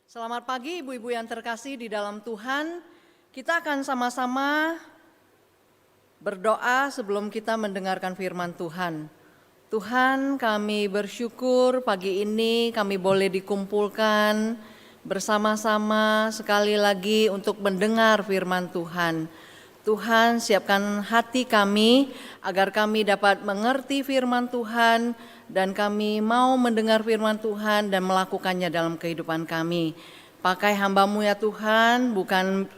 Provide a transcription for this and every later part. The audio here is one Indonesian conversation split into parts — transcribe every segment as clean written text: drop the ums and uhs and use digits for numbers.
Selamat pagi ibu-ibu yang terkasih di dalam Tuhan. Kita akan sama-sama berdoa sebelum kita mendengarkan firman Tuhan. Tuhan, kami bersyukur pagi ini kami boleh dikumpulkan bersama-sama sekali lagi untuk mendengar firman Tuhan. Tuhan, siapkan hati kami agar kami dapat mengerti firman Tuhan dan kami mau mendengar firman Tuhan dan melakukannya dalam kehidupan kami. Pakai hamba-Mu ya Tuhan, bukan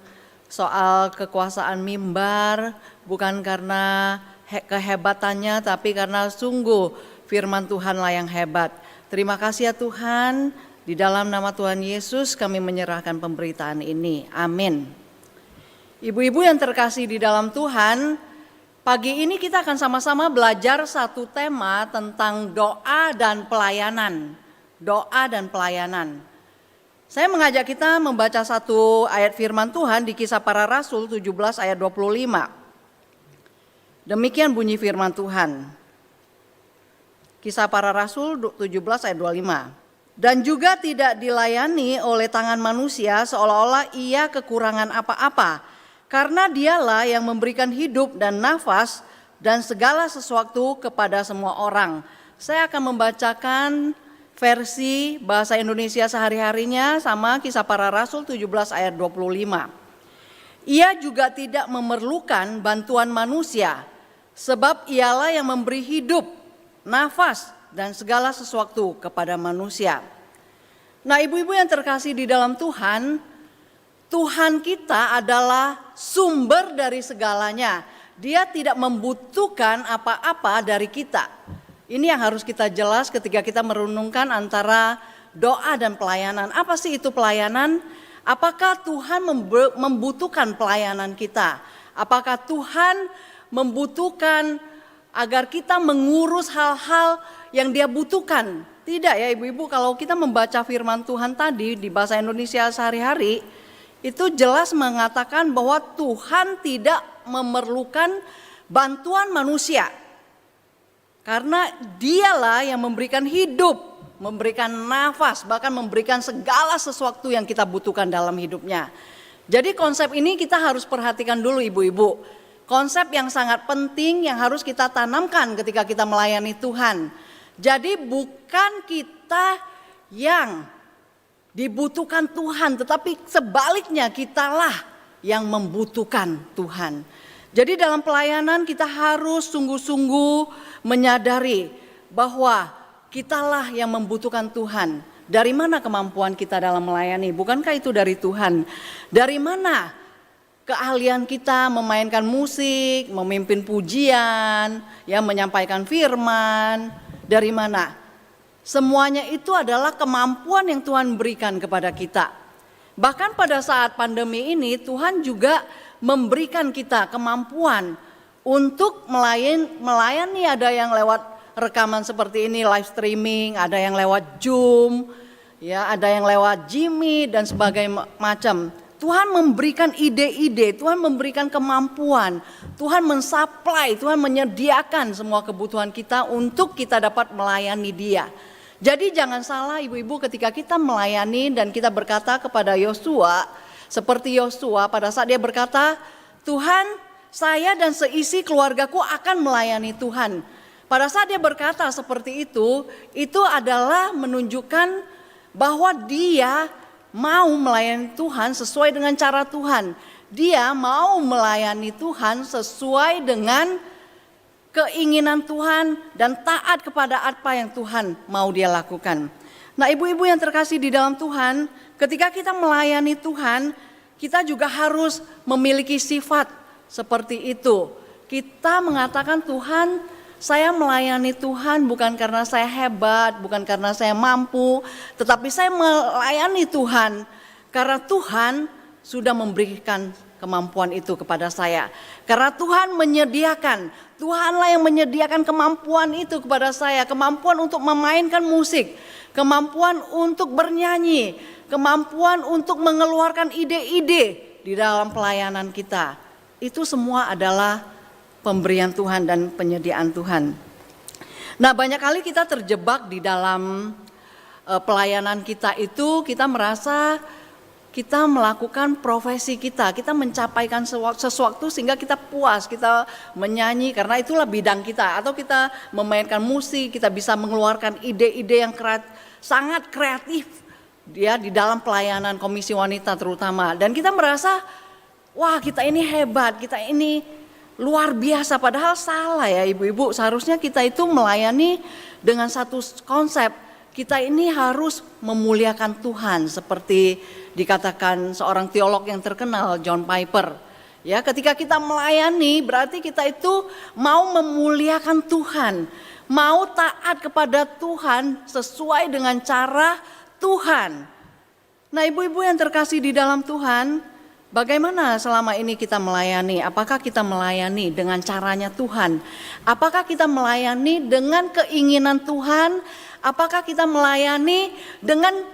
soal kekuasaan mimbar, bukan karena kehebatannya, tapi karena sungguh firman Tuhanlah yang hebat. Terima kasih ya Tuhan, di dalam nama Tuhan Yesus kami menyerahkan pemberitaan ini. Amin. Ibu-ibu yang terkasih di dalam Tuhan, pagi ini kita akan sama-sama belajar satu tema tentang doa dan pelayanan. Doa dan pelayanan. Saya mengajak kita membaca satu ayat firman Tuhan di Kisah Para Rasul 17 ayat 25. Demikian bunyi firman Tuhan. Kisah Para Rasul 17 ayat 25. Dan juga tidak dilayani oleh tangan manusia seolah-olah ia kekurangan apa-apa. Karena dialah yang memberikan hidup dan nafas dan segala sesuatu kepada semua orang. Saya akan membacakan versi bahasa Indonesia sehari-harinya sama Kisah Para Rasul 17 ayat 25. Ia juga tidak memerlukan bantuan manusia, sebab ialah yang memberi hidup, nafas dan segala sesuatu kepada manusia. Nah, ibu-ibu yang terkasih di dalam Tuhan, Tuhan kita adalah sumber dari segalanya. Dia tidak membutuhkan apa-apa dari kita. Ini yang harus kita jelas ketika kita merenungkan antara doa dan pelayanan. Apa sih itu pelayanan? Apakah Tuhan membutuhkan pelayanan kita? Apakah Tuhan membutuhkan agar kita mengurus hal-hal yang Dia butuhkan? Tidak ya ibu-ibu, kalau kita membaca firman Tuhan tadi di bahasa Indonesia sehari-hari, itu jelas mengatakan bahwa Tuhan tidak memerlukan bantuan manusia. Karena dialah yang memberikan hidup, memberikan nafas, bahkan memberikan segala sesuatu yang kita butuhkan dalam hidupnya. Jadi konsep ini kita harus perhatikan dulu ibu-ibu. Konsep yang sangat penting yang harus kita tanamkan ketika kita melayani Tuhan. Jadi bukan kita yang dibutuhkan Tuhan, tetapi sebaliknya kitalah yang membutuhkan Tuhan. Jadi dalam pelayanan kita harus sungguh-sungguh menyadari bahwa kitalah yang membutuhkan Tuhan. Dari mana kemampuan kita dalam melayani? Bukankah itu dari Tuhan? Dari mana keahlian kita memainkan musik, memimpin pujian, ya menyampaikan firman? Dari mana? Semuanya itu adalah kemampuan yang Tuhan berikan kepada kita. Bahkan pada saat pandemi ini Tuhan juga memberikan kita kemampuan untuk melayani. Ada yang lewat rekaman seperti ini, live streaming, ada yang lewat Zoom, ya, ada yang lewat Jimmy dan sebagainya macam. Tuhan memberikan ide-ide, Tuhan memberikan kemampuan, Tuhan mensuplai, Tuhan menyediakan semua kebutuhan kita untuk kita dapat melayani Dia. Jadi jangan salah ibu-ibu ketika kita melayani dan kita berkata kepada Yosua, seperti Yosua pada saat dia berkata, Tuhan, saya dan seisi keluargaku akan melayani Tuhan. Pada saat dia berkata seperti itu adalah menunjukkan bahwa dia mau melayani Tuhan sesuai dengan cara Tuhan. Dia mau melayani Tuhan sesuai dengan keinginan Tuhan dan taat kepada apa yang Tuhan mau dia lakukan. Nah ibu-ibu yang terkasih di dalam Tuhan, ketika kita melayani Tuhan, kita juga harus memiliki sifat seperti itu. Kita mengatakan Tuhan, saya melayani Tuhan bukan karena saya hebat, bukan karena saya mampu, tetapi saya melayani Tuhan karena Tuhan sudah memberikan kemampuan itu kepada saya. Karena Tuhan menyediakan, Tuhanlah yang menyediakan kemampuan itu kepada saya. Kemampuan untuk memainkan musik, kemampuan untuk bernyanyi, kemampuan untuk mengeluarkan ide-ide di dalam pelayanan kita. Itu semua adalah pemberian Tuhan dan penyediaan Tuhan. Nah banyak kali kita terjebak di dalam pelayanan kita itu kita merasa kita melakukan profesi kita mencapaikan sesuatu sehingga kita puas, kita menyanyi karena itulah bidang kita, atau kita memainkan musik, kita bisa mengeluarkan ide-ide yang sangat kreatif dia di dalam pelayanan komisi wanita terutama, dan kita merasa wah kita ini hebat, kita ini luar biasa, padahal salah ya ibu-ibu. Seharusnya kita itu melayani dengan satu konsep, kita ini harus memuliakan Tuhan seperti dikatakan seorang teolog yang terkenal John Piper. Ya, ketika kita melayani berarti kita itu mau memuliakan Tuhan, mau taat kepada Tuhan sesuai dengan cara Tuhan. Nah, ibu-ibu yang terkasih di dalam Tuhan, bagaimana selama ini kita melayani? Apakah kita melayani dengan caranya Tuhan? Apakah kita melayani dengan keinginan Tuhan? Apakah kita melayani dengan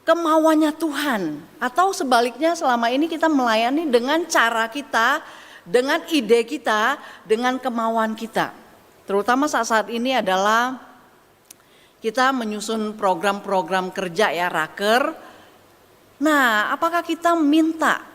kemauannya Tuhan? Atau sebaliknya selama ini kita melayani dengan cara kita, dengan ide kita, dengan kemauan kita. Terutama saat-saat ini adalah kita menyusun program-program kerja ya, raker. Nah, apakah kita minta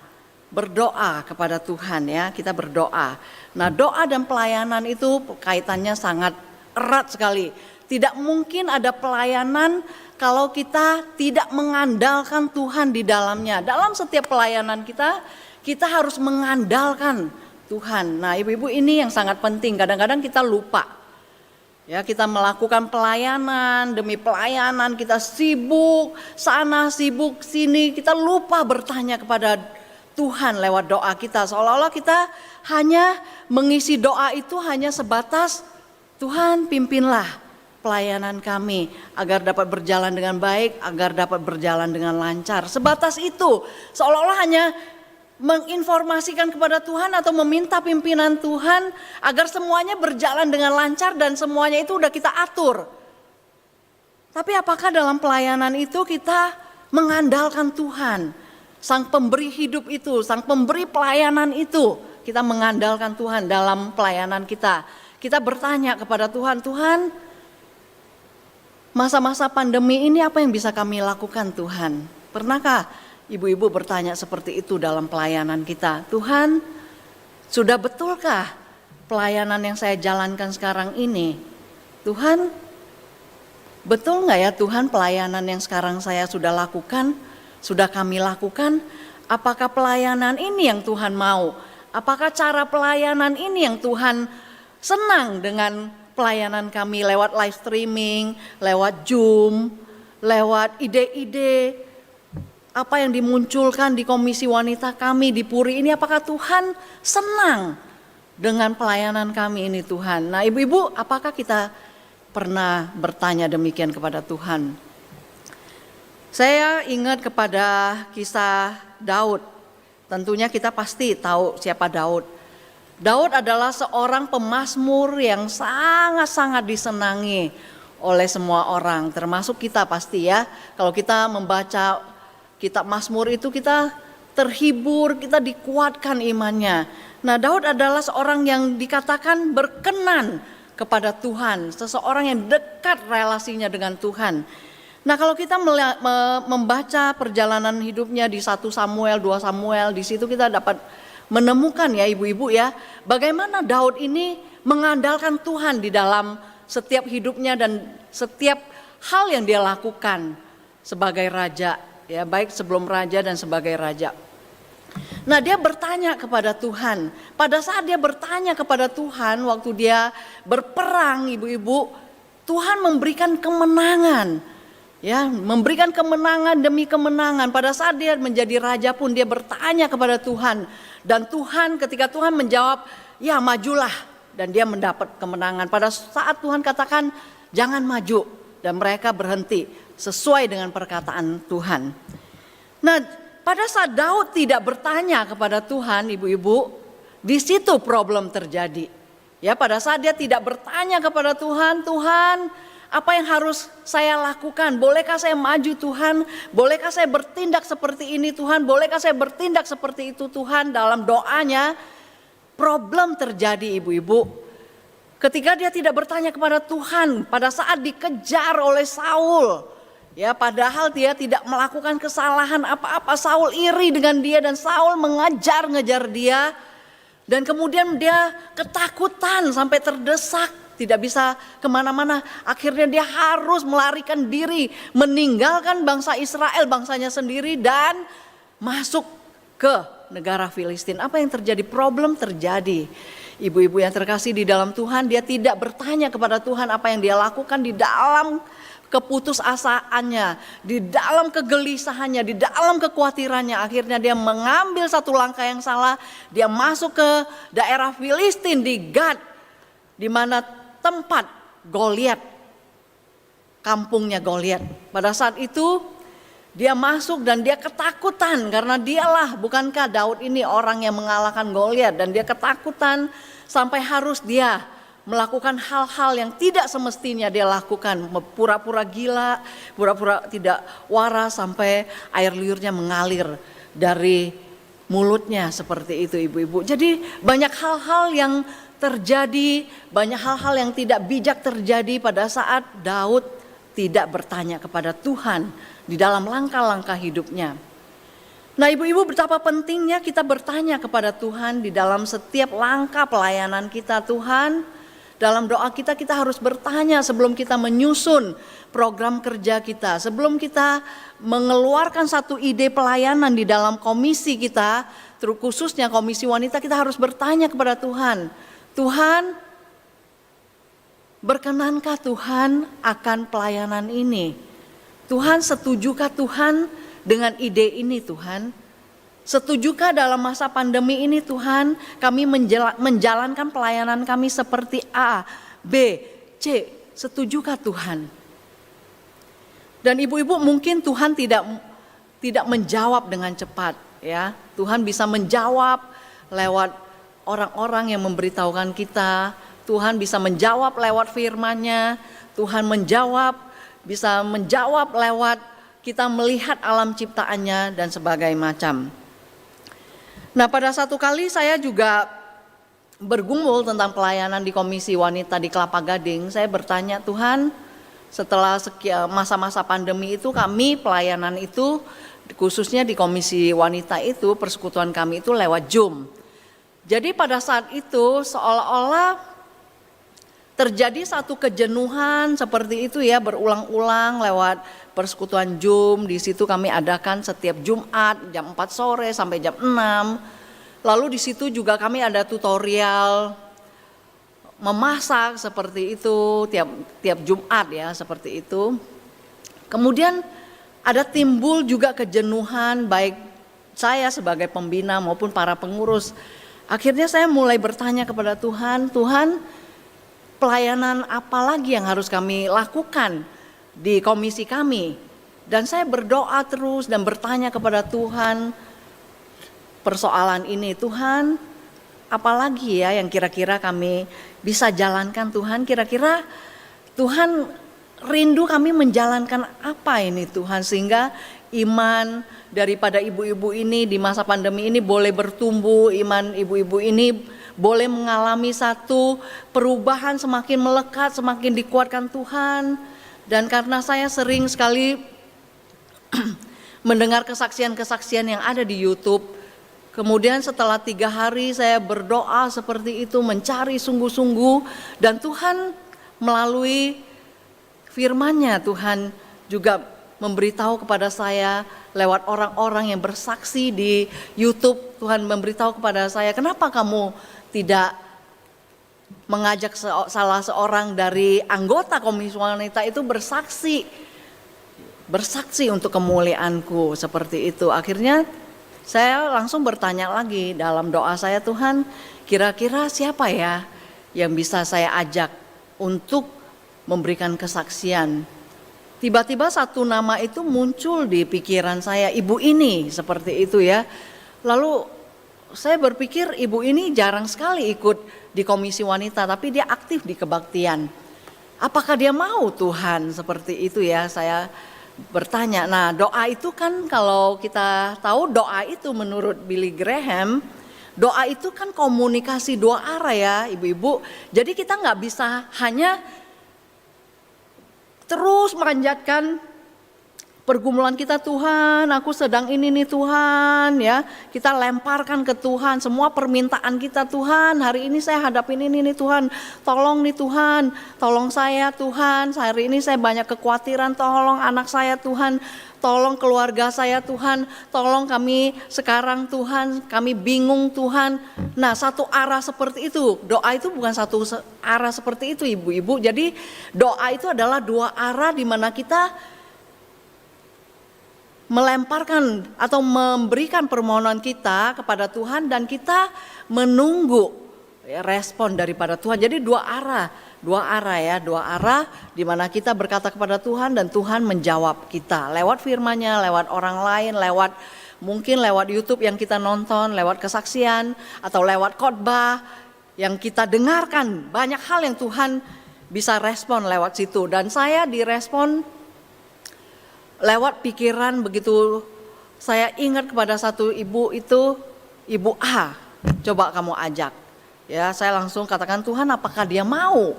berdoa kepada Tuhan ya, kita berdoa. Nah, doa dan pelayanan itu kaitannya sangat erat sekali. Tidak mungkin ada pelayanan kalau kita tidak mengandalkan Tuhan di dalamnya. Dalam setiap pelayanan kita harus mengandalkan Tuhan. Nah, ibu-ibu ini yang sangat penting. Kadang-kadang kita lupa. Ya, kita melakukan pelayanan demi pelayanan, kita sibuk sana, sibuk sini, kita lupa bertanya kepada Tuhan lewat doa kita. Seolah-olah kita hanya mengisi doa itu hanya sebatas Tuhan pimpinlah pelayanan kami agar dapat berjalan dengan baik, agar dapat berjalan dengan lancar. Sebatas itu, seolah-olah hanya menginformasikan kepada Tuhan atau meminta pimpinan Tuhan agar semuanya berjalan dengan lancar dan semuanya itu udah kita atur. Tapi apakah dalam pelayanan itu kita mengandalkan Tuhan, Sang Pemberi hidup itu, Sang Pemberi pelayanan itu, kita mengandalkan Tuhan dalam pelayanan kita. Kita bertanya kepada Tuhan, Tuhan, masa-masa pandemi ini apa yang bisa kami lakukan Tuhan? Pernahkah ibu-ibu bertanya seperti itu dalam pelayanan kita? Tuhan, sudah betulkah pelayanan yang saya jalankan sekarang ini? Tuhan, betul nggak ya Tuhan pelayanan yang sekarang saya sudah lakukan, sudah kami lakukan? Apakah pelayanan ini yang Tuhan mau? Apakah cara pelayanan ini yang Tuhan senang dengan pelayanan kami lewat live streaming, lewat Zoom, lewat ide-ide apa yang dimunculkan di komisi wanita kami di Puri ini, apakah Tuhan senang dengan pelayanan kami ini Tuhan? Nah, ibu-ibu, apakah kita pernah bertanya demikian kepada Tuhan? Saya ingat kepada kisah Daud. Tentunya kita pasti tahu siapa Daud. Daud adalah seorang pemazmur yang sangat-sangat disenangi oleh semua orang, termasuk kita pasti ya. Kalau kita membaca kitab Mazmur itu kita terhibur, kita dikuatkan imannya. Nah, Daud adalah seorang yang dikatakan berkenan kepada Tuhan, seseorang yang dekat relasinya dengan Tuhan. Nah, kalau kita membaca perjalanan hidupnya di 1 Samuel, 2 Samuel, di situ kita dapat menemukan ya ibu-ibu ya, bagaimana Daud ini mengandalkan Tuhan di dalam setiap hidupnya dan setiap hal yang dia lakukan sebagai raja, ya baik sebelum raja dan sebagai raja. Nah, dia bertanya kepada Tuhan. Pada saat dia bertanya kepada Tuhan waktu dia berperang ibu-ibu, Tuhan memberikan kemenangan. Ya, memberikan kemenangan demi kemenangan. Pada saat dia menjadi raja pun dia bertanya kepada Tuhan. Dan Tuhan, ketika Tuhan menjawab, ya majulah. Dan dia mendapat kemenangan. Pada saat Tuhan katakan, jangan maju. Dan mereka berhenti sesuai dengan perkataan Tuhan. Nah, pada saat Daud tidak bertanya kepada Tuhan, ibu-ibu, di situ problem terjadi. Ya, pada saat dia tidak bertanya kepada Tuhan, Tuhan, apa yang harus saya lakukan? Bolehkah saya maju Tuhan? Bolehkah saya bertindak seperti ini Tuhan? Bolehkah saya bertindak seperti itu Tuhan? Dalam doanya problem terjadi ibu-ibu. Ketika dia tidak bertanya kepada Tuhan pada saat dikejar oleh Saul. Ya, padahal dia tidak melakukan kesalahan apa-apa. Saul iri dengan dia dan Saul ngejar dia. Dan kemudian dia ketakutan sampai terdesak. Tidak bisa kemana-mana. Akhirnya dia harus melarikan diri. Meninggalkan bangsa Israel, bangsanya sendiri. Dan masuk ke negara Filistin. Apa yang terjadi? Problem terjadi. Ibu-ibu yang terkasih di dalam Tuhan, dia tidak bertanya kepada Tuhan apa yang dia lakukan di dalam keputusasaannya, di dalam kegelisahannya, di dalam kekhawatirannya. Akhirnya dia mengambil satu langkah yang salah, dia masuk ke daerah Filistin di Gad, di mana tempat Goliat, kampungnya Goliat. Pada saat itu dia masuk dan dia ketakutan karena dialah, bukankah Daud ini orang yang mengalahkan Goliat, dan dia ketakutan sampai harus dia melakukan hal-hal yang tidak semestinya dia lakukan, pura-pura gila, pura-pura tidak waras sampai air liurnya mengalir dari mulutnya seperti itu ibu-ibu. Jadi banyak hal-hal yang terjadi, banyak hal-hal yang tidak bijak terjadi pada saat Daud tidak bertanya kepada Tuhan di dalam langkah-langkah hidupnya. Nah ibu-ibu, betapa pentingnya kita bertanya kepada Tuhan di dalam setiap langkah pelayanan kita. Tuhan, dalam doa kita harus bertanya sebelum kita menyusun program kerja kita. Sebelum kita mengeluarkan satu ide pelayanan di dalam komisi kita, khususnya komisi wanita, kita harus bertanya kepada Tuhan. Tuhan, berkenankah Tuhan akan pelayanan ini? Tuhan, setujukah Tuhan dengan ide ini Tuhan? Setujukah dalam masa pandemi ini Tuhan kami menjalankan pelayanan kami seperti A, B, C? Setujukah Tuhan? Dan ibu-ibu, mungkin Tuhan tidak menjawab dengan cepat ya. Tuhan bisa menjawab lewat orang-orang yang memberitahukan kita. Tuhan bisa menjawab lewat firman-Nya. Tuhan bisa menjawab lewat kita melihat alam ciptaannya dan sebagainya macam. Nah pada satu kali saya juga bergumul tentang pelayanan di Komisi Wanita di Kelapa Gading. Saya bertanya, Tuhan, setelah masa-masa pandemi itu kami pelayanan itu khususnya di Komisi Wanita itu, persekutuan kami itu lewat Zoom. Jadi pada saat itu seolah-olah terjadi satu kejenuhan seperti itu ya, berulang-ulang lewat persekutuan Zoom. Di situ kami adakan setiap Jumat jam 4 sore sampai jam 6. Lalu di situ juga kami ada tutorial memasak seperti itu tiap Jumat ya, seperti itu. Kemudian ada timbul juga kejenuhan baik saya sebagai pembina maupun para pengurus. Akhirnya saya mulai bertanya kepada Tuhan, Tuhan, pelayanan apa lagi yang harus kami lakukan di komisi kami? Dan saya berdoa terus dan bertanya kepada Tuhan persoalan ini. Tuhan, apalagi ya yang kira-kira kami bisa jalankan Tuhan? Kira-kira Tuhan rindu kami menjalankan apa ini Tuhan? Sehingga iman daripada ibu-ibu ini di masa pandemi ini boleh bertumbuh, iman ibu-ibu ini boleh mengalami satu perubahan, semakin melekat, semakin dikuatkan Tuhan. Dan karena saya sering sekali mendengar kesaksian-kesaksian yang ada di YouTube, kemudian setelah 3 hari saya berdoa seperti itu, mencari sungguh-sungguh, dan Tuhan melalui firman-Nya, Tuhan juga memberitahu kepada saya lewat orang-orang yang bersaksi di YouTube. Tuhan memberitahu kepada saya, kenapa kamu tidak mengajak salah seorang dari anggota Komisi Wanita itu bersaksi untuk kemuliaanku, seperti itu. Akhirnya saya langsung bertanya lagi dalam doa saya, Tuhan, kira-kira siapa ya yang bisa saya ajak untuk memberikan kesaksian? Tiba-tiba satu nama itu muncul di pikiran saya, ibu ini, seperti itu ya. Lalu saya berpikir ibu ini jarang sekali ikut di Komisi Wanita, tapi dia aktif di kebaktian. Apakah dia mau Tuhan seperti itu ya? Saya bertanya. Nah, doa itu kan kalau kita tahu doa itu menurut Billy Graham, Doa itu kan komunikasi dua arah ya ibu-ibu. Jadi kita nggak bisa hanya terus memanjatkan pergumulan kita, Tuhan aku sedang ini nih Tuhan ya. Kita lemparkan ke Tuhan semua permintaan kita, Tuhan hari ini saya hadapin ini nih Tuhan. Tolong nih Tuhan, tolong saya Tuhan. Hari ini saya banyak kekhawatiran, tolong anak saya Tuhan. Tolong keluarga saya Tuhan, tolong kami sekarang Tuhan, kami bingung Tuhan. Nah satu arah seperti itu, doa itu bukan satu arah seperti itu ibu-ibu. Jadi doa itu adalah dua arah di mana kita melemparkan atau memberikan permohonan kita kepada Tuhan dan kita menunggu respon daripada Tuhan. Jadi dua arah ya, dua arah di mana kita berkata kepada Tuhan dan Tuhan menjawab kita lewat firman-Nya, lewat orang lain, mungkin lewat YouTube yang kita nonton, lewat kesaksian atau lewat khotbah yang kita dengarkan. Banyak hal yang Tuhan bisa respon lewat situ dan saya direspon lewat pikiran. Begitu saya ingat kepada satu ibu itu, Ibu A, coba kamu ajak. Ya, saya langsung katakan, Tuhan apakah dia mau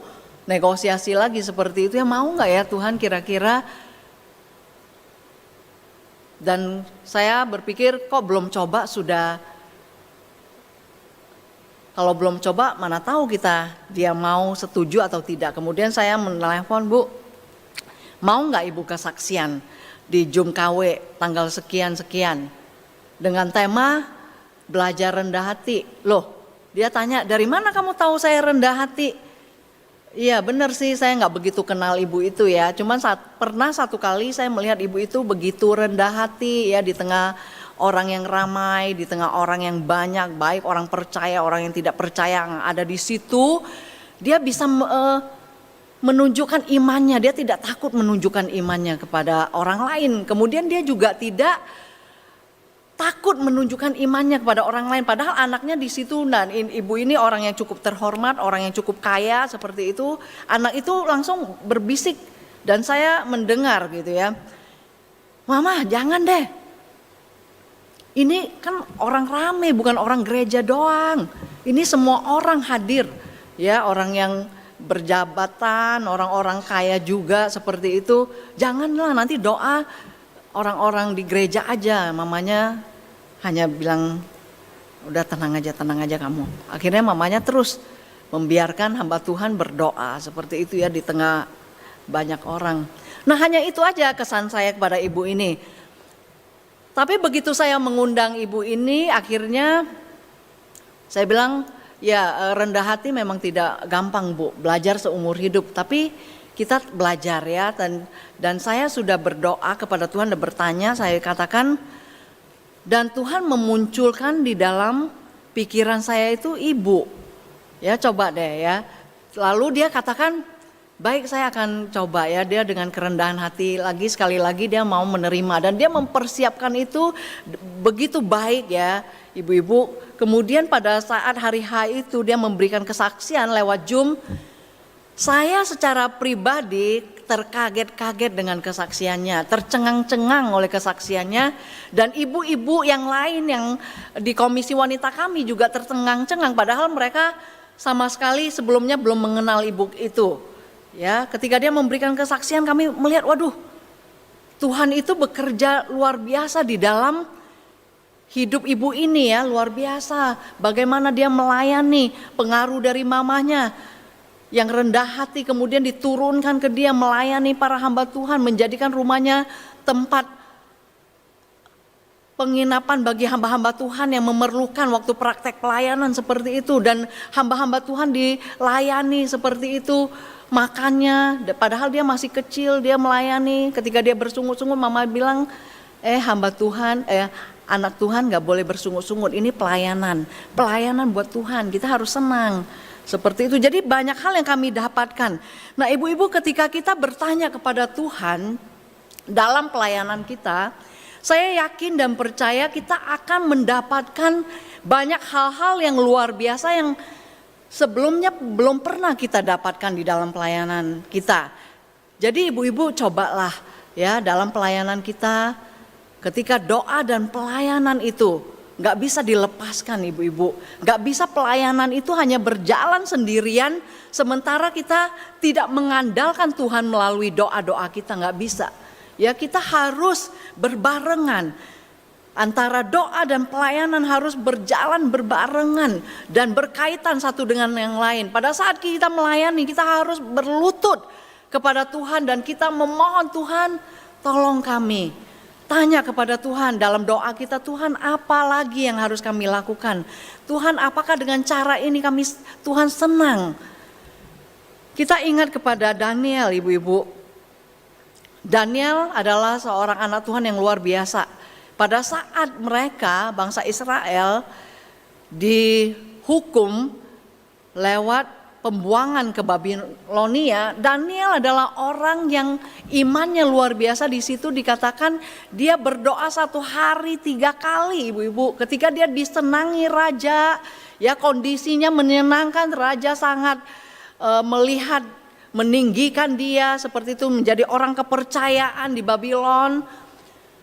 negosiasi lagi seperti itu ya, mau nggak ya Tuhan kira-kira. Dan saya berpikir kok belum coba sudah, kalau belum coba mana tahu dia mau setuju atau tidak. Kemudian saya menelepon, Bu, mau nggak Ibu kesaksian di Zoom KW tanggal sekian-sekian dengan tema belajar rendah hati. Loh, dia tanya, dari mana kamu tahu saya rendah hati? Iya benar sih, saya nggak begitu kenal ibu itu ya. Cuman pernah satu kali saya melihat ibu itu begitu rendah hati ya di tengah orang yang ramai, di tengah orang yang banyak, baik orang percaya, orang yang tidak percaya yang ada di situ. Dia bisa menunjukkan imannya, dia tidak takut menunjukkan imannya kepada orang lain. Kemudian dia juga tidak takut menunjukkan imannya kepada orang lain, padahal anaknya di situ. Dan ibu ini orang yang cukup terhormat, orang yang cukup kaya seperti itu. Anak itu langsung berbisik dan saya mendengar gitu ya, Mama jangan deh, ini kan orang rame, bukan orang gereja doang, ini semua orang hadir ya, orang yang berjabatan, orang-orang kaya juga seperti itu. Janganlah nanti doa orang-orang di gereja aja. Mamanya hanya bilang, udah tenang aja kamu. Akhirnya mamanya terus membiarkan hamba Tuhan berdoa seperti itu ya di tengah banyak orang. Nah hanya itu aja kesan saya kepada ibu ini. Tapi begitu saya mengundang ibu ini, akhirnya saya bilang, ya rendah hati memang tidak gampang Bu, belajar seumur hidup. Tapi kita belajar ya, dan saya sudah berdoa kepada Tuhan dan bertanya, saya katakan, dan Tuhan memunculkan di dalam pikiran saya itu ibu. Ya coba deh ya. Lalu dia katakan, baik saya akan coba ya. Dia dengan kerendahan hati lagi, sekali lagi dia mau menerima. Dan dia mempersiapkan itu begitu baik ya ibu-ibu. Kemudian pada saat hari H itu dia memberikan kesaksian lewat Zoom. Saya secara pribadi terkaget-kaget dengan kesaksiannya, tercengang-cengang oleh kesaksiannya, dan ibu-ibu yang lain yang di komisi wanita kami juga tercengang-cengang, padahal mereka sama sekali sebelumnya belum mengenal ibu itu. Ya, ketika dia memberikan kesaksian kami melihat, waduh, Tuhan itu bekerja luar biasa di dalam hidup ibu ini ya, luar biasa. Bagaimana dia melayani, pengaruh dari mamanya yang rendah hati kemudian diturunkan ke dia melayani para hamba Tuhan, menjadikan rumahnya tempat penginapan bagi hamba-hamba Tuhan yang memerlukan waktu praktek pelayanan seperti itu. Dan hamba-hamba Tuhan dilayani seperti itu, makannya, padahal dia masih kecil, dia melayani. Ketika dia bersungut-sungut, mama bilang, hamba Tuhan, anak Tuhan gak boleh bersungut-sungut, ini pelayanan buat Tuhan, kita harus senang. Seperti itu, jadi banyak hal yang kami dapatkan. Nah ibu-ibu, ketika kita bertanya kepada Tuhan dalam pelayanan kita, saya yakin dan percaya kita akan mendapatkan banyak hal-hal yang luar biasa yang sebelumnya belum pernah kita dapatkan di dalam pelayanan kita. Jadi ibu-ibu cobalah ya dalam pelayanan kita, ketika doa dan pelayanan itu nggak bisa dilepaskan ibu-ibu. Nggak bisa pelayanan itu hanya berjalan sendirian sementara kita tidak mengandalkan Tuhan melalui doa-doa kita, nggak bisa. Ya, kita harus berbarengan. Antara doa dan pelayanan harus berjalan berbarengan dan berkaitan satu dengan yang lain. Pada saat kita melayani, kita harus berlutut kepada Tuhan dan kita memohon, Tuhan tolong kami. Tanya kepada Tuhan dalam doa kita, Tuhan apa lagi yang harus kami lakukan? Tuhan apakah dengan cara ini Tuhan senang? Kita ingat kepada Daniel, ibu-ibu. Daniel adalah seorang anak Tuhan yang luar biasa. Pada saat mereka, bangsa Israel, dihukum lewat pembuangan ke Babilonia, Daniel adalah orang yang imannya luar biasa. Di situ dikatakan dia berdoa 1 hari 3 kali, ibu-ibu. Ketika dia disenangi raja, ya kondisinya menyenangkan, raja sangat melihat, meninggikan dia seperti itu, menjadi orang kepercayaan di Babylon.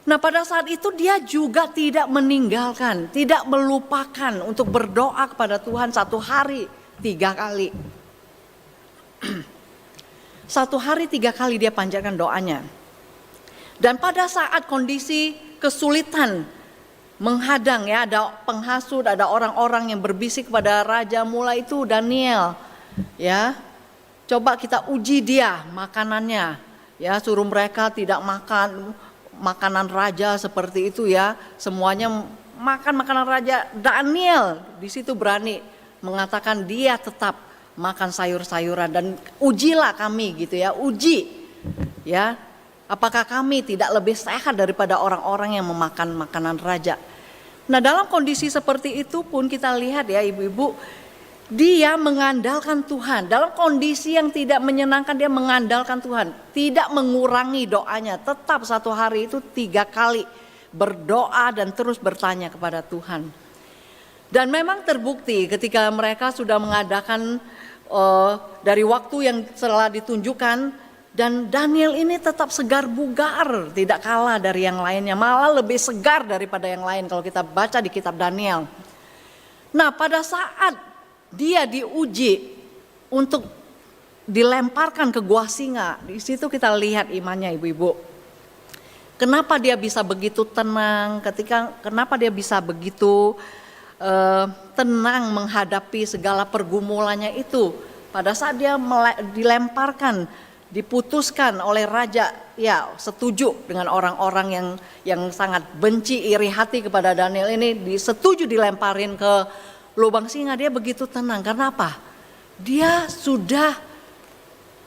Nah, pada saat itu dia juga tidak meninggalkan, tidak melupakan untuk berdoa kepada Tuhan 1 hari 3 kali. 1 hari 3 kali dia panjatkan doanya. Dan pada saat kondisi kesulitan menghadang, ya ada penghasut, ada orang-orang yang berbisik kepada raja, mulai itu Daniel, ya coba kita uji dia makanannya, ya suruh mereka tidak makan makanan raja seperti itu, ya semuanya makan makanan raja. Daniel di situ berani mengatakan dia tetap makan sayur-sayuran dan ujilah kami gitu, ya uji, ya apakah kami tidak lebih sehat daripada orang-orang yang memakan makanan raja. Nah, dalam kondisi seperti itu pun kita lihat, ya ibu-ibu, dia mengandalkan Tuhan. Dalam kondisi yang tidak menyenangkan, dia mengandalkan Tuhan. Tidak mengurangi doanya. Tetap 1 hari itu 3 kali berdoa dan terus bertanya kepada Tuhan. Dan memang terbukti ketika mereka sudah mengadakan dari waktu yang telah ditunjukkan. Dan Daniel ini tetap segar bugar. Tidak kalah dari yang lainnya. Malah lebih segar daripada yang lain kalau kita baca di kitab Daniel. Nah, pada saat dia diuji untuk dilemparkan ke gua singa. Di situ kita lihat imannya, ibu-ibu. Kenapa dia bisa begitu tenang? Kenapa dia bisa begitu tenang menghadapi segala pergumulannya itu? Pada saat dia dilemparkan, diputuskan oleh raja, ya setuju dengan orang-orang yang sangat benci, iri hati kepada Daniel ini, disetuju dilemparin ke lubang singa. Dia begitu tenang. Karena apa? Dia sudah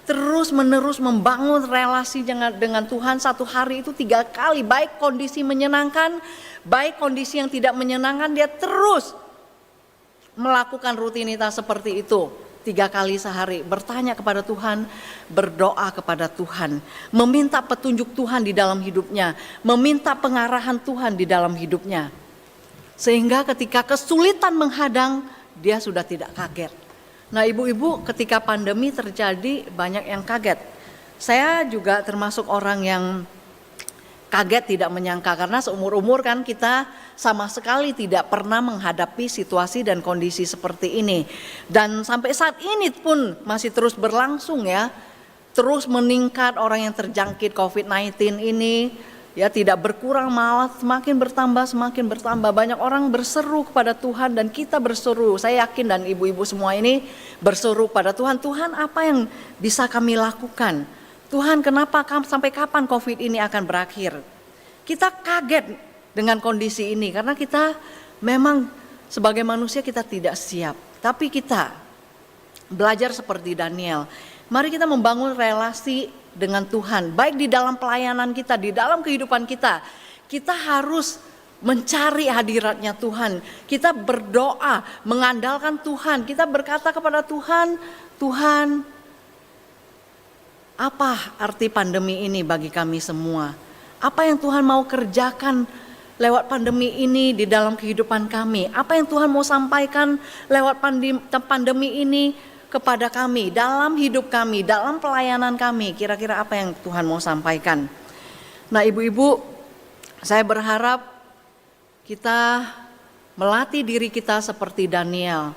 terus menerus membangun relasi dengan Tuhan 1 hari itu 3 kali. Baik kondisi menyenangkan, baik kondisi yang tidak menyenangkan, dia terus melakukan rutinitas seperti itu 3 kali sehari. Bertanya kepada Tuhan, berdoa kepada Tuhan, meminta petunjuk Tuhan di dalam hidupnya, meminta pengarahan Tuhan di dalam hidupnya. Sehingga ketika kesulitan menghadang, dia sudah tidak kaget. Nah, ibu-ibu, ketika pandemi terjadi banyak yang kaget. Saya juga termasuk orang yang kaget, tidak menyangka, karena seumur-umur kan kita sama sekali tidak pernah menghadapi situasi dan kondisi seperti ini. Dan sampai saat ini pun masih terus berlangsung, ya. Terus meningkat orang yang terjangkit COVID-19 ini. Ya, tidak berkurang, malah semakin bertambah. Banyak orang berseru kepada Tuhan dan kita berseru. Saya yakin dan ibu-ibu semua ini berseru pada Tuhan. Tuhan, apa yang bisa kami lakukan? Tuhan, kenapa sampai kapan COVID ini akan berakhir? Kita kaget dengan kondisi ini karena kita memang sebagai manusia kita tidak siap. Tapi kita belajar seperti Daniel. Mari kita membangun relasi dengan Tuhan, baik di dalam pelayanan kita, di dalam kehidupan kita. Kita harus mencari hadiratnya Tuhan. Kita berdoa, mengandalkan Tuhan. Kita berkata kepada Tuhan, Tuhan, apa arti pandemi ini bagi kami semua? Apa yang Tuhan mau kerjakan lewat pandemi ini di dalam kehidupan kami? Apa yang Tuhan mau sampaikan lewat pandemi ini kepada kami, dalam hidup kami, dalam pelayanan kami? Kira-kira apa yang Tuhan mau sampaikan? Nah, ibu-ibu, saya berharap kita melatih diri kita seperti Daniel.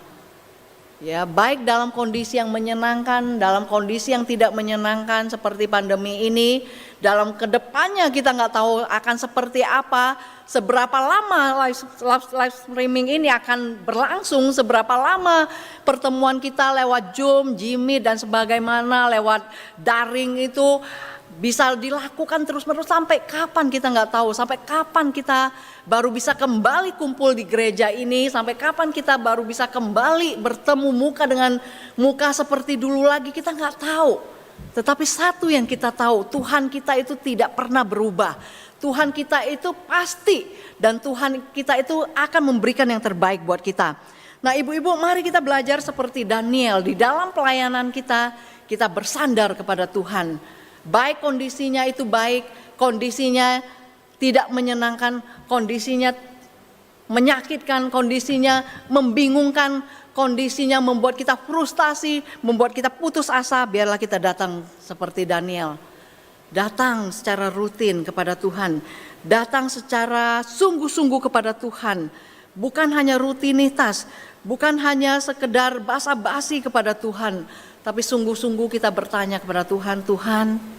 Ya, baik dalam kondisi yang menyenangkan, dalam kondisi yang tidak menyenangkan seperti pandemi ini, dalam kedepannya kita nggak tahu akan seperti apa, seberapa lama live streaming ini akan berlangsung, seberapa lama pertemuan kita lewat Zoom, Jimmy dan sebagaimana lewat daring itu bisa dilakukan terus-menerus, sampai kapan kita nggak tahu, sampai kapan kita baru bisa kembali kumpul di gereja ini, sampai kapan kita baru bisa kembali bertemu muka dengan muka seperti dulu lagi, kita nggak tahu. Tetapi satu yang kita tahu, Tuhan kita itu tidak pernah berubah. Tuhan kita itu pasti, dan Tuhan kita itu akan memberikan yang terbaik buat kita. Nah ibu-ibu, mari kita belajar seperti Daniel. Di dalam pelayanan kita, kita bersandar kepada Tuhan. Baik kondisinya itu baik, kondisinya tidak menyenangkan, kondisinya menyakitkan, kondisinya membingungkan, kondisinya membuat kita frustasi, membuat kita putus asa, biarlah kita datang seperti Daniel. Datang secara rutin kepada Tuhan, datang secara sungguh-sungguh kepada Tuhan. Bukan hanya rutinitas, bukan hanya sekedar basa-basi kepada Tuhan, tapi sungguh-sungguh kita bertanya kepada Tuhan, Tuhan,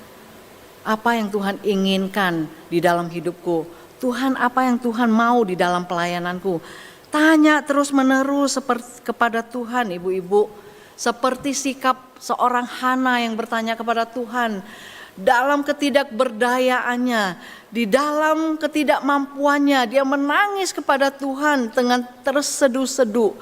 apa yang Tuhan inginkan di dalam hidupku? Tuhan, apa yang Tuhan mau di dalam pelayananku? Tanya terus menerus kepada Tuhan, ibu-ibu. Seperti sikap seorang Hana yang bertanya kepada Tuhan. Dalam ketidakberdayaannya, di dalam ketidakmampuannya, dia menangis kepada Tuhan dengan terseduh-seduh.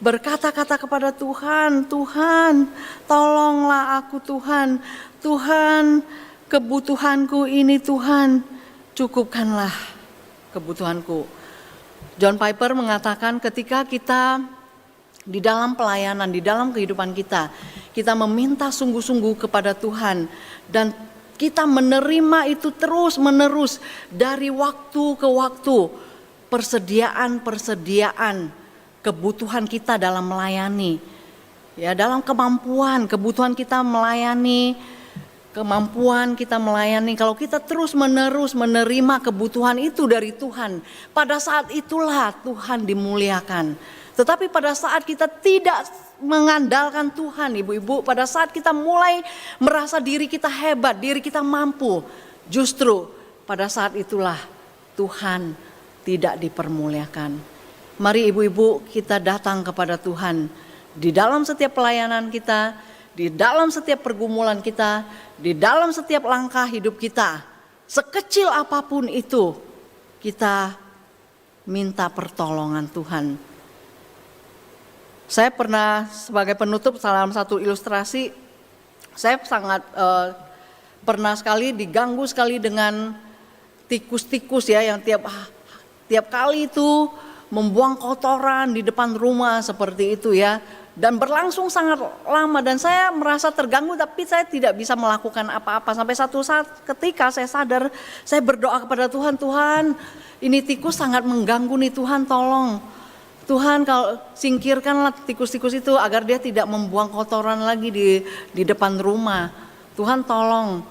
Berkata-kata kepada Tuhan, Tuhan tolonglah aku Tuhan. Tuhan, kebutuhanku ini Tuhan, cukupkanlah kebutuhanku. John Piper mengatakan ketika kita di dalam pelayanan, di dalam kehidupan kita, kita meminta sungguh-sungguh kepada Tuhan dan kita menerima itu terus menerus dari waktu ke waktu, persediaan kebutuhan kita dalam melayani. Ya, dalam kebutuhan kita melayani, kemampuan kita melayani, kalau kita terus menerus menerima kebutuhan itu dari Tuhan, pada saat itulah Tuhan dimuliakan. Tetapi pada saat kita tidak mengandalkan Tuhan, ibu-ibu, pada saat kita mulai merasa diri kita hebat, diri kita mampu, justru pada saat itulah Tuhan tidak dipermuliakan. Mari ibu-ibu, kita datang kepada Tuhan di dalam setiap pelayanan kita, di dalam setiap pergumulan kita, di dalam setiap langkah hidup kita, sekecil apapun itu, kita minta pertolongan Tuhan. Saya pernah sebagai penutup dalam satu ilustrasi, saya sangat pernah sekali diganggu sekali dengan tikus-tikus ya, yang tiap kali itu membuang kotoran di depan rumah seperti itu ya. Dan berlangsung sangat lama dan saya merasa terganggu, tapi saya tidak bisa melakukan apa-apa. Sampai satu saat ketika saya sadar, saya berdoa kepada Tuhan, Tuhan ini tikus sangat mengganggu nih Tuhan, tolong. Tuhan kalau singkirkanlah tikus-tikus itu agar dia tidak membuang kotoran lagi di depan rumah. Tuhan tolong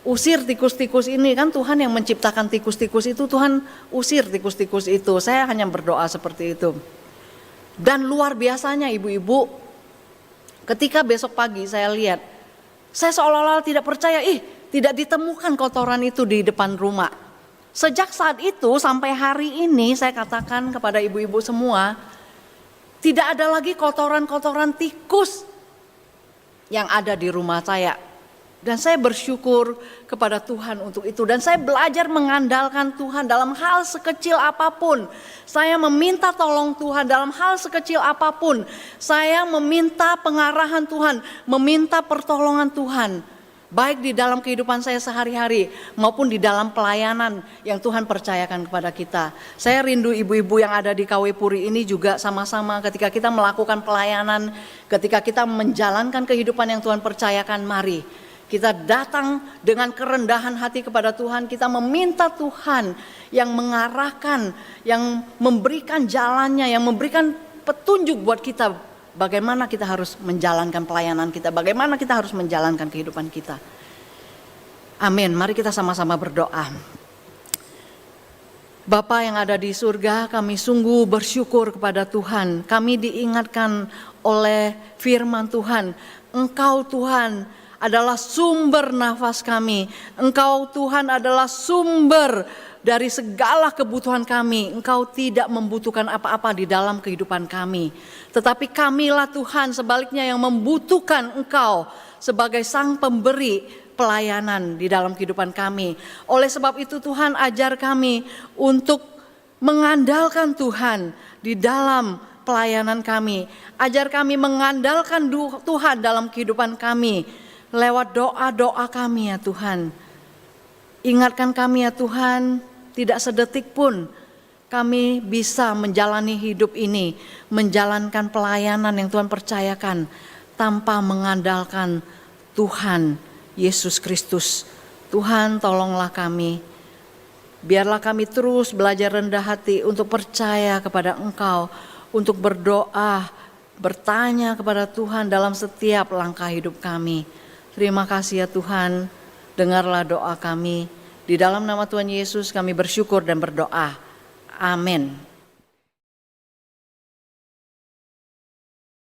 usir tikus-tikus ini, kan Tuhan yang menciptakan tikus-tikus itu, Tuhan usir tikus-tikus itu. Saya hanya berdoa seperti itu. Dan luar biasanya ibu-ibu, ketika besok pagi saya lihat, saya seolah-olah tidak percaya, tidak ditemukan kotoran itu di depan rumah. Sejak saat itu sampai hari ini saya katakan kepada ibu-ibu semua, tidak ada lagi kotoran-kotoran tikus yang ada di rumah saya. Dan saya bersyukur kepada Tuhan untuk itu. Dan saya belajar mengandalkan Tuhan dalam hal sekecil apapun. Saya meminta tolong Tuhan dalam hal sekecil apapun. Saya meminta pengarahan Tuhan, meminta pertolongan Tuhan. Baik di dalam kehidupan saya sehari-hari maupun di dalam pelayanan yang Tuhan percayakan kepada kita. Saya rindu ibu-ibu yang ada di KW Puri ini juga sama-sama ketika kita melakukan pelayanan, ketika kita menjalankan kehidupan yang Tuhan percayakan, mari kita datang dengan kerendahan hati kepada Tuhan, kita meminta Tuhan yang mengarahkan, yang memberikan jalannya, yang memberikan petunjuk buat kita bagaimana kita harus menjalankan pelayanan kita, bagaimana kita harus menjalankan kehidupan kita. Amin, mari kita sama-sama berdoa. Bapa yang ada di surga, kami sungguh bersyukur kepada Tuhan. Kami diingatkan oleh firman Tuhan, Engkau Tuhan adalah sumber nafas kami. Engkau Tuhan adalah sumber dari segala kebutuhan kami. Engkau tidak membutuhkan apa-apa di dalam kehidupan kami. Tetapi kamilah Tuhan sebaliknya yang membutuhkan Engkau sebagai sang pemberi pelayanan di dalam kehidupan kami. Oleh sebab itu Tuhan ajar kami untuk mengandalkan Tuhan di dalam pelayanan kami. Ajar kami mengandalkan Tuhan dalam kehidupan kami lewat doa-doa kami ya Tuhan. Ingatkan kami ya Tuhan, tidak sedetik pun kami bisa menjalani hidup ini, menjalankan pelayanan yang Tuhan percayakan tanpa mengandalkan Tuhan Yesus Kristus. Tuhan tolonglah kami. Biarlah kami terus belajar rendah hati untuk percaya kepada Engkau, untuk berdoa, bertanya kepada Tuhan dalam setiap langkah hidup kami. Terima kasih ya Tuhan, dengarlah doa kami. Di dalam nama Tuhan Yesus kami bersyukur dan berdoa. Amin.